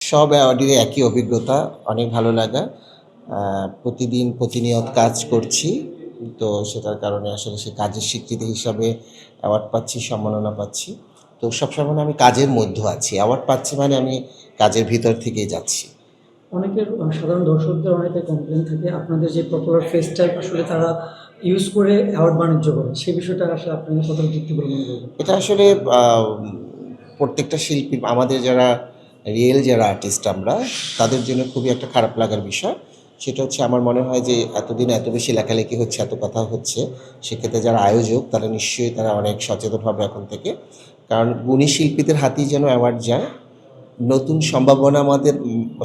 সব অ্যাওয়ার্ডেরই একই অভিজ্ঞতা, অনেক ভালো লাগা। প্রতিদিন প্রতিনিয়ত কাজ করছি। তো সেটার কারণে আসলে সেই কাজের স্বীকৃতি হিসাবে অ্যাওয়ার্ড পাচ্ছি, সম্মাননা পাচ্ছি। তো সবসময় আমি কাজের মধ্যে আছি। অ্যাওয়ার্ড পাচ্ছি মানে আমি কাজের ভিতর থেকেই যাচ্ছি। অনেকের সাধারণ দর্শকদের অনেকের কমপ্লেন থাকে আপনাদের যে পপুলার ফেস টাইপ আসলে তারা ইউজ করে অ্যাওয়ার্ড বাণিজ্য করে। সেই বিষয়টা আসলে আপনি কতটা যুক্তি বলে মনে করবেন? এটা আসলে প্রত্যেকটা শিল্পী আমাদের যারা রিয়েল যারা আর্টিস্ট আমরা, তাদের জন্য খুবই একটা খারাপ লাগার বিষয়। সেটা হচ্ছে আমার মনে হয় যে এতদিন এত বেশি লেখালেখি হচ্ছে, এত কথা হচ্ছে, সেক্ষেত্রে যারা আয়োজক তারা নিশ্চয়ই তারা অনেক সচেতন হবে এখন থেকে। কারণ গুণী শিল্পীদের হাতেই যেন অ্যাওয়ার্ড যায়, নতুন সম্ভাবনা আমাদের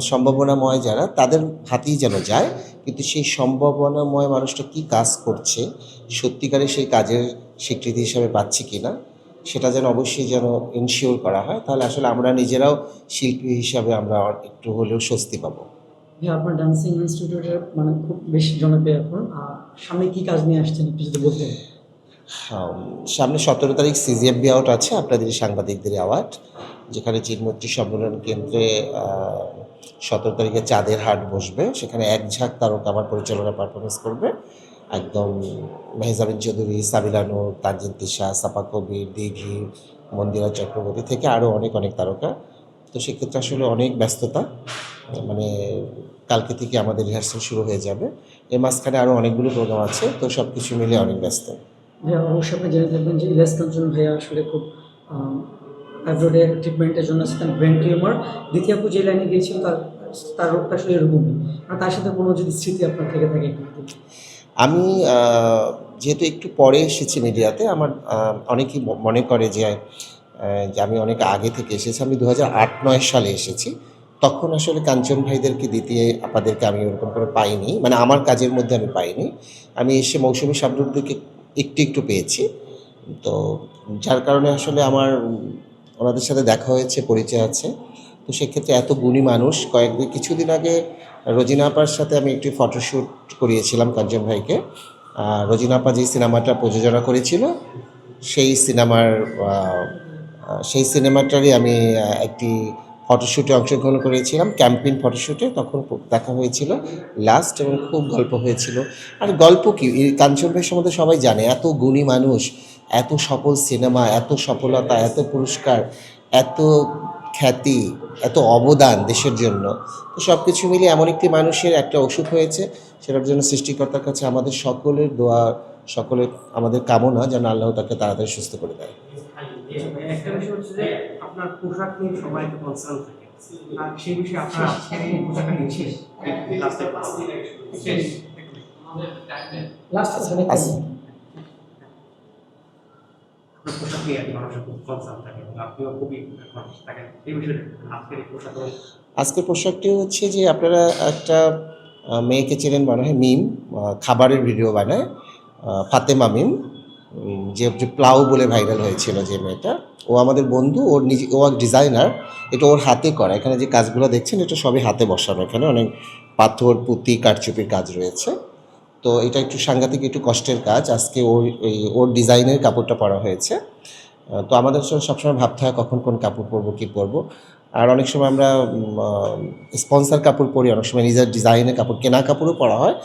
সম্ভাবনাময় যারা তাদের হাতেই যেন যায়, কিন্তু সেই সম্ভাবনাময় মানুষটা কী কাজ করছে, সত্যিকারে সেই কাজের স্বীকৃতি হিসাবে পাচ্ছে কি না, সেটা যেন অবশ্যই যেন এনশিওর করা হয়। তাহলে আসলে আমরা নিজেরাও শিল্পী হিসাবে আমরা একটু হলেও স্বস্তি পাবো। হ্যাঁ, আপনার ডান্সিং ইনস্টিটিউটের মানে খুব বেশি জনপ্রিয় এখন। সামনে কি কাজ নিয়ে আসছেন একটু যদি বলতেন? হাম, সামনে 17 তারিখ সিজিএফবি আউট আছে, আপনাদের সাংবাদিকদের অ্যাওয়ার্ড, যেখানে চিনমৈত্রী সম্মেলন কেন্দ্রে 17 তারিখে চাঁদের হাট বসবে। সেখানে এক ঝাঁক তারকা আমার পরিচালনা পারফরমেন্স করবে। একদম মেহজাবিন চৌধুরী, সাবিলা নূর, তানজিন তিশা, সাপা কবির, দিঘি, মন্দিরা চক্রবর্তী থেকে আরও অনেক অনেক তারকা। তো সেক্ষেত্রে আসলে অনেক ব্যস্ততা, মানে কালকে থেকে আমাদের রিহার্সাল শুরু হয়ে যাবে। এর মাঝখানে আরও অনেকগুলো প্রোগ্রাম আছে, তো সব কিছু মিলে অনেক ব্যস্ত। ভাইয়া অবশ্যই আপনি জেনে থাকবেন যে ইলিয়াস কাঞ্চন ভাইয়া আসলে খুব অ্যাব্রোডে ট্রিটমেন্টের জন্য আসতেন ব্রেন টিউমার। দ্বিতীয় আপু যে লাইনে গিয়েছিল তার তার রোগটা আসলে এরকমই। তার সাথে কোনো যদি স্মৃতি আপনার থেকে থাকে একটু যদি। আমি যেহেতু একটু পরে এসেছি মিডিয়াতে, আমার অনেকেই মনে করে যে আমি অনেক আগে থেকে এসেছি। আমি 2008-09 সালে এসেছি। তখন আসলে কাঞ্চন ভাইদেরকে, দ্বিতীয় আপাদেরকে আমি ওরকম করে পাইনি। মানে আমার কাজের মধ্যে আমি পাইনি। আমি এসে মৌসুমী শাবনূরদেরকে একটু পেয়েছি। তো যার কারণে আসলে আমার ওনাদের সাথে দেখা হয়েছে, পরিচয় আছে। তো সেক্ষেত্রে এত গুণী মানুষ, কিছুদিন আগে রোজিনা আপার সাথে আমি একটি ফটোশ্যুট করিয়েছিলাম কাঞ্চন ভাইকে। রোজিনা আপা যে সিনেমাটা প্রযোজনা করেছিল, সেই সিনেমার সেই সিনেমাটারই আমি একটি ফটোশ্যুটে অংশগ্রহণ করেছিলাম, ক্যাম্পেইন ফটোশ্যুটে। তখন দেখা হয়েছিল লাস্ট, এবং খুব গল্প হয়েছিল। আর গল্প কি, এই কাঞ্চন ভাই সম্বন্ধে সবাই জানে, এত গুণী মানুষ, এত সফল সিনেমা, এত সফলতা, এত পুরস্কার, এত খ্যাতি, এত অবদান দেশের জন্য। তো সব কিছু মিলিয়ে এমন একটি মানুষের একটা অসুখ হয়েছে, সেটার জন্য সৃষ্টিকর্তার কাছে আমাদের সকলের দোয়া, সকলের আমাদের কামনা যেন আল্লাহ তাকে তাড়াতাড়ি সুস্থ করে দেয়। একটা বিষয় হচ্ছে যে আপনার পোশাক নিয়ে সবাই একটা কনসার্ন থাকে, আর সেই বিষয়ে আপনার আজকের এই পোশাকটা নিচ্ছে শেষ লাস্ট আছে নাকি? আস- আপনার পোশাক নিয়ে একটা মানুষের খুব কনসার্ন থাকে এবং আপনিও খুবই কনসাস থাকেন এই বিষয়ে। আজকের এই পোশাক আজকের পোশাকটি হচ্ছে যে আপনারা একটা মেয়েকে চেনেন মনে হয়, মিম, খাবারের ভিডিও বানায়, ফাতেমা মিম, যে প্লাউ বলে ভাইরাল হয়েছিল যে মেয়েটা, ও আমাদের বন্ধু, ওর নিজে, ও এক ডিজাইনার। এটা ওর হাতে করা, এখানে যে কাজগুলো দেখছেন এটা সবই হাতে বসানো, এখানে অনেক পাথর, পুঁতি, কারচুপির কাজ রয়েছে। তো এটা একটু সাংঘাতিক, একটু কষ্টের কাজ। আজকে ওর ডিজাইনের কাপড়টা পরা হয়েছে। তো আমাদের সবসময় ভাবতে হয় কখন কোন কাপড় পরবো, কী পরবো। আর অনেক সময় আমরা স্পন্সর কাপড় পরি, অনেক সময় নিজের ডিজাইনের কাপড়, কেনা কাপড়ও পরা হয়।